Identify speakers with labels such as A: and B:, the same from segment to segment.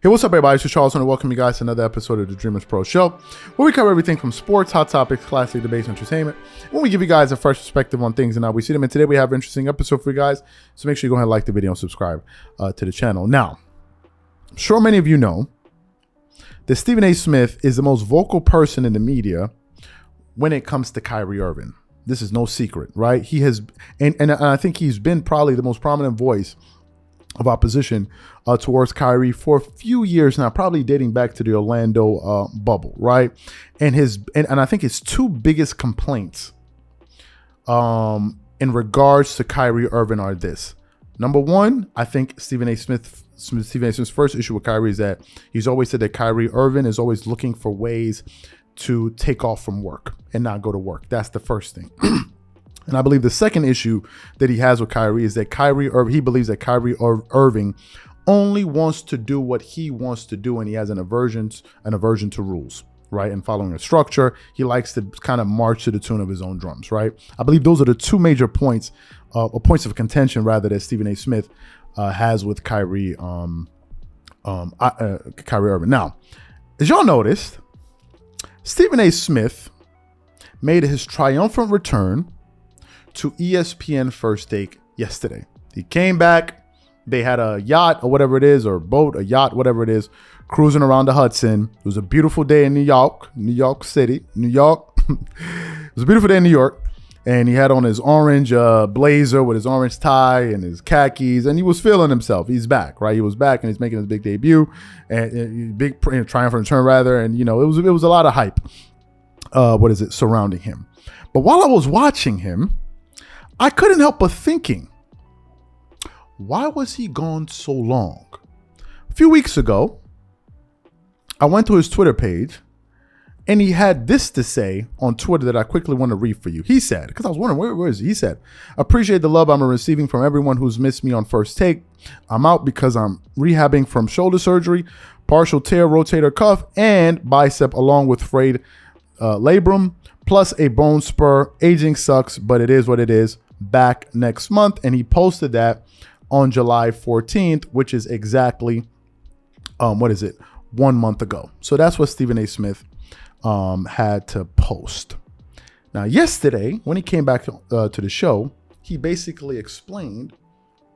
A: Hey, what's up, everybody? It's Charles, and welcome you guys to another episode of the Dreamerspro Show, where we cover everything from sports, hot topics, classic debates, and entertainment. When we give you guys a fresh perspective on things and how we see them. And today we have an interesting episode for you guys, so make sure you go ahead and like the video and subscribe to the channel. Now, I'm sure many of you know that Stephen A. Smith is the most vocal person in the media when it comes to Kyrie Irving. This is no secret, right? He has, and I think he's been probably the most prominent voice of opposition towards Kyrie for a few years now, probably dating back to the Orlando bubble, right? And I think his two biggest complaints in regards to Kyrie Irving are this. Number one, I think Stephen A. Smith's first issue with Kyrie is that he's always said that Kyrie Irving is always looking for ways to take off from work and not go to work. That's the first thing. And I believe the second issue that he has with Kyrie is that he believes that Kyrie Irving only wants to do what he wants to do, and he has an aversion to rules, right? And following a structure, he likes to kind of march to the tune of his own drums, right? I believe those are the two major points, or points of contention rather, that Stephen A. Smith has with Kyrie Irving. Now, as y'all noticed, Stephen A. Smith made his triumphant return to ESPN First Take yesterday. He came back. They had a yacht or whatever it is, or boat, a yacht, whatever it is, cruising around the Hudson. It was a beautiful day in New York City. It was a beautiful day in New York. And he had on his orange blazer with his orange tie and his khakis, and he was feeling himself. He's back, right? He was back, and he's making his big debut, and big triumphant return rather. And it was a lot of hype. Surrounding him. But while I was watching him, I couldn't help but thinking, why was he gone so long? A few weeks ago, I went to his Twitter page, and he had this to say on Twitter that I quickly want to read for you. He said, because I was wondering, where is he? He said, appreciate the love I'm receiving from everyone who's missed me on First Take. I'm out because I'm rehabbing from shoulder surgery, partial tear, rotator cuff, and bicep, along with frayed labrum, plus a bone spur. Aging sucks, but it is what it is. Back next month. And he posted that on July 14th, which is exactly 1 month ago. So that's what Stephen A. Smith had to post. Now, yesterday, when he came back to the show, he basically explained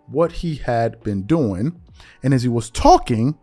A: what he had been doing. And as he was talking,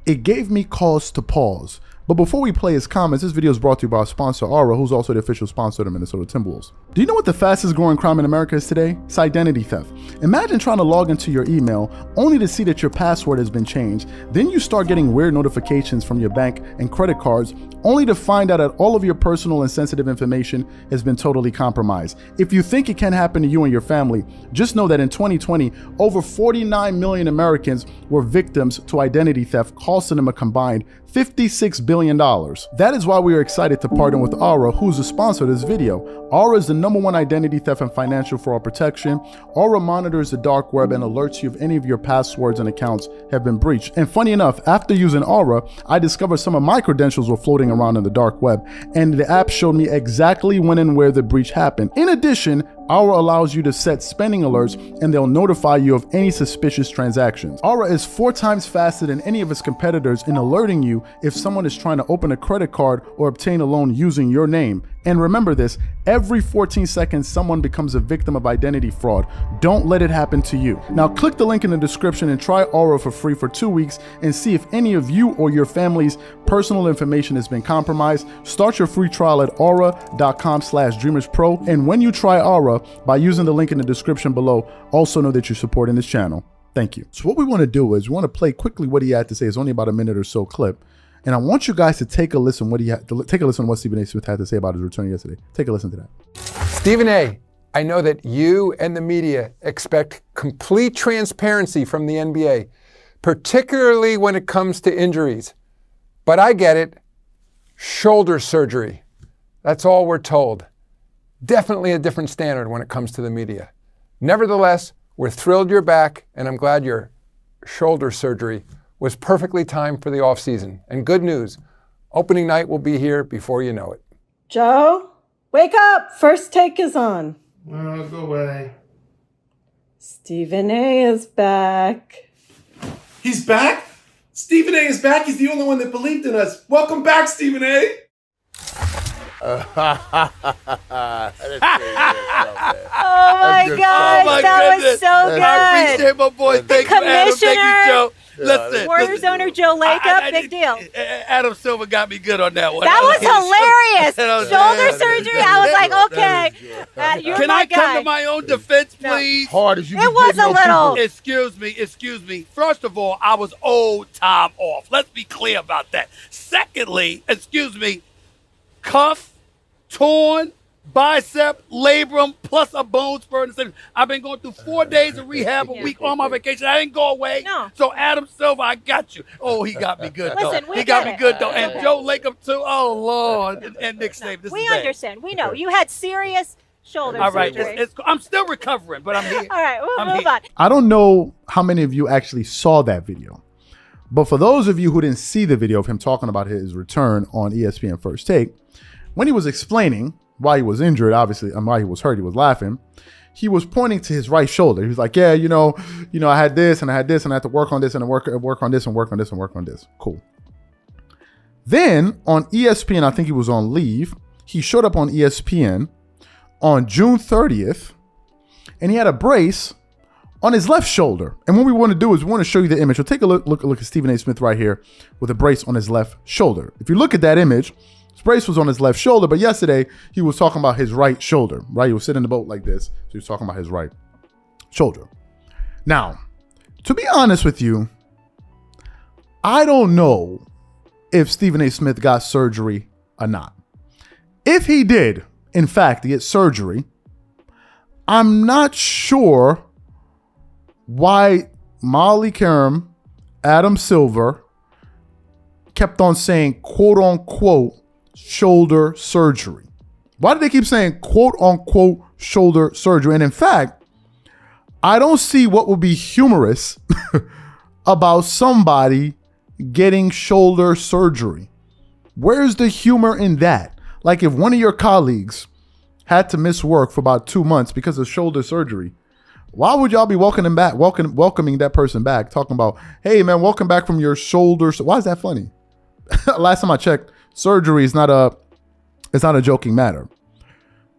A: it gave me cause to pause. But before we play his comments, this video is brought to you by our sponsor, Aura, who's also the official sponsor of the Minnesota Timberwolves. Do you know what the fastest growing crime in America is today? It's identity theft. Imagine trying to log into your email only to see that your password has been changed. Then you start getting weird notifications from your bank and credit cards, only to find out that all of your personal and sensitive information has been totally compromised. If you think it can happen to you and your family, just know that in 2020, over 49 million Americans were victims to identity theft, costing them a combined $56 billion. That is why we are excited to partner with Aura, who's the sponsor of this video. Aura is the #1 identity theft and financial fraud protection. Aura monitors the dark web and alerts you if any of your passwords and accounts have been breached. And funny enough, after using Aura, I discovered some of my credentials were floating around in the dark web, and the app showed me exactly when and where the breach happened. In addition, Aura allows you to set spending alerts, and they'll notify you of any suspicious transactions. Aura is 4 times faster than any of its competitors in alerting you if someone is trying to open a credit card or obtain a loan using your name. And remember this, every 14 seconds, someone becomes a victim of identity fraud. Don't let it happen to you. Now click the link in the description and try Aura for free for 2 weeks and see if any of you or your family's personal information has been compromised. Start your free trial at aura.com/dreamerspro. And when you try Aura by using the link in the description below, also know that you're supporting this channel. Thank you. So what we want to do is we want to play quickly what he had to say. It's only about a minute or so clip. And I want you guys to take a listen to what Stephen A. Smith had to say about his return yesterday. Take a listen to that.
B: Stephen A., I know that you and the media expect complete transparency from the NBA, particularly when it comes to injuries. But I get it. Shoulder surgery. That's all we're told. Definitely a different standard when it comes to the media. Nevertheless, we're thrilled you're back, and I'm glad your shoulder surgery was perfectly timed for the off-season. And good news, opening night will be here before you know it.
C: Joe, wake up! First Take is on.
D: Oh, go away.
C: Stephen A. is back.
D: He's back? Stephen A is back. He's the only one that believed in us. Welcome back, Stephen A.
C: Oh my gosh, that was so good.
E: I appreciate my boy. Thank you, Adam. Thank you, Joe. Listen,
C: Warriors owner Joe Lacob, big deal.
E: Adam Silver got me good on that one.
C: That was hilarious. Shoulder surgery. I was like, okay, you're
E: Can
C: my
E: I
C: guy.
E: come to my own defense, please?
F: Hard as you
C: It
F: can
C: was
F: get,
C: a little.
E: Excuse me. First of all, I was old time off. Let's be clear about that. Secondly, cuff torn, bicep, labrum, plus a bone spur. I've been going through 4 days of rehab a week on my vacation. I didn't go away.
C: No.
E: So Adam Silver, I got you. Oh, he got me good.
C: Listen,
E: though.
C: we
E: He got
C: get
E: me
C: it.
E: good though. And Joe Lacob too. Oh Lord. And Nick Saban. This
C: We
E: is bad.
C: understand. We know. You had serious shoulder
E: All right.
C: surgery.
E: I'm still recovering, but I'm here.
C: All right, we'll
E: I'm
C: move
E: here.
C: on.
A: I don't know how many of you actually saw that video, but for those of you who didn't see the video of him talking about his return on ESPN First Take, when he was explaining why he was injured, obviously, and why he was hurt, he was laughing. He was pointing to his right shoulder. He was like, yeah, you know, I had this and I had this and I had to work on this and work on this and work on this and work on this. Cool. Then on ESPN, I think he was on leave. He showed up on ESPN on June 30th and he had a brace on his left shoulder. And what we want to do is we want to show you the image. So take a look at Stephen A. Smith right here with a brace on his left shoulder. If you look at that image, his brace was on his left shoulder, but yesterday he was talking about his right shoulder, right? He was sitting in the boat like this. So he was talking about his right shoulder. Now, to be honest with you, I don't know if Stephen A. Smith got surgery or not. If he did, in fact, get surgery, I'm not sure why Molly Karam, Adam Silver kept on saying quote unquote shoulder surgery. Why do they keep saying quote unquote shoulder surgery? And in fact, I don't see what would be humorous about somebody getting shoulder surgery. Where's the humor in that? Like if one of your colleagues had to miss work for about 2 months because of shoulder surgery, why would y'all be welcoming that person back, talking about, hey man, welcome back from your shoulder? Why is that funny? Last time I checked, surgery is not a joking matter.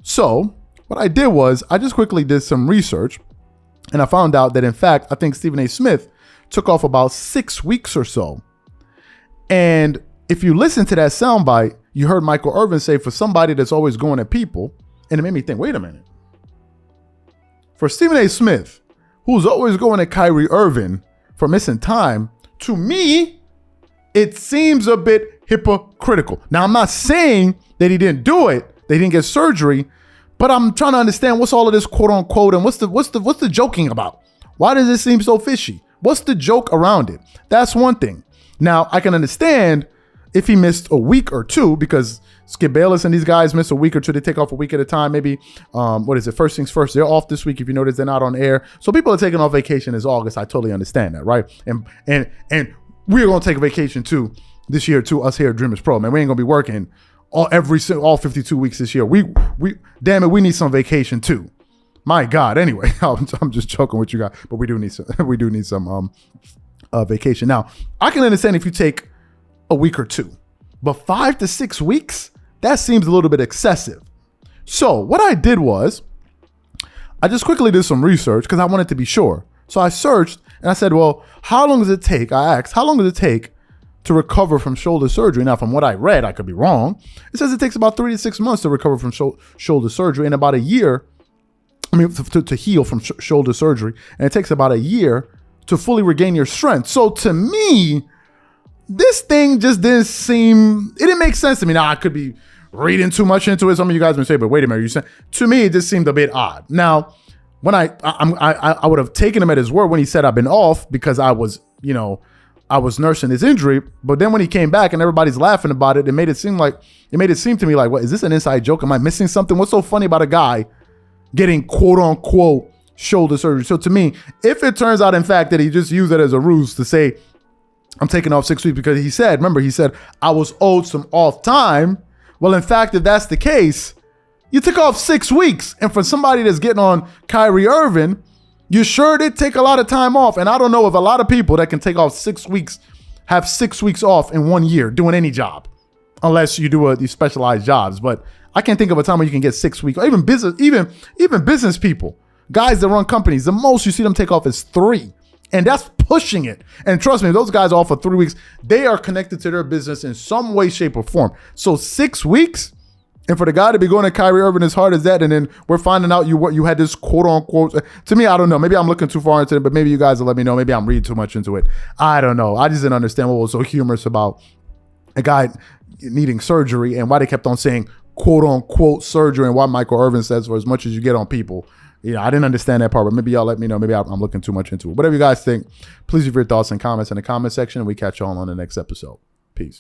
A: So what I did was I just quickly did some research and I found out that in fact, I think Stephen A. Smith took off about 6 weeks or so. And if you listen to that soundbite, you heard Michael Irvin say, for somebody that's always going at people, and it made me think, wait a minute. For Stephen A. Smith, who's always going at Kyrie Irving for missing time, to me, it seems a bit hypocritical. Now, I'm not saying that he didn't do it, they didn't get surgery, but I'm trying to understand what's all of this quote unquote and what's the joking about? Why does it seem so fishy? What's the joke around it? That's one thing. Now, I can understand if he missed a week or two, because Skip Bayless and these guys miss a week or two. They take off a week at a time. Maybe, first things first, they're off this week. If you notice, they're not on air. So people are taking off vacation is August. I totally understand that, right? And we're going to take a vacation too this year too, us here at Dreamerspro, man. We ain't going to be working all 52 weeks this year. We damn it, we need some vacation too. My God. Anyway, I'm just joking with you guys, but we do need some vacation. Now, I can understand if you take a week or two, but 5 to 6 weeks, that seems a little bit excessive. So what I did was I just quickly did some research because I wanted to be sure. So I searched and I said, well, how long does it take? I asked, how long does it take to recover from shoulder surgery? Now, from what I read, I could be wrong. It says it takes about 3 to 6 months to recover from shoulder surgery and about a year, to heal from shoulder surgery. And it takes about a year to fully regain your strength. So to me, this thing just it didn't make sense to me. Now, I could be reading too much into it. Some of you guys may say, but wait a minute, you said, to me, it just seemed a bit odd. Now, when I would have taken him at his word when he said I've been off because I was nursing his injury. But then when he came back and everybody's laughing about it, it made it seem to me like, what, is this an inside joke? Am I missing something? What's so funny about a guy getting quote unquote shoulder surgery? So to me, if it turns out in fact that he just used it as a ruse to say, I'm taking off 6 weeks because he said I was owed some off time. Well, in fact, if that's the case, you took off 6 weeks. And for somebody that's getting on Kyrie Irving, you sure did take a lot of time off. And I don't know if a lot of people that can take off 6 weeks have 6 weeks off in 1 year doing any job, unless you do these specialized jobs. But I can't think of a time where you can get 6 weeks. Or even business people, guys that run companies, the most you see them take off is 3. And that's pushing it. And trust me, those guys off for 3 weeks, they are connected to their business in some way, shape, or form. So 6 weeks, and for the guy to be going to Kyrie Irving as hard as that, and then we're finding out you had this quote unquote. To me, I don't know. Maybe I'm looking too far into it, but maybe you guys will let me know. Maybe I'm reading too much into it. I don't know. I just didn't understand what was so humorous about a guy needing surgery and why they kept on saying quote unquote surgery, and why Michael Irvin says for as much as you get on people. I didn't understand that part, but maybe y'all let me know. Maybe I'm looking too much into it. Whatever you guys think, please leave your thoughts and comments in the comment section, and we catch y'all on the next episode. Peace.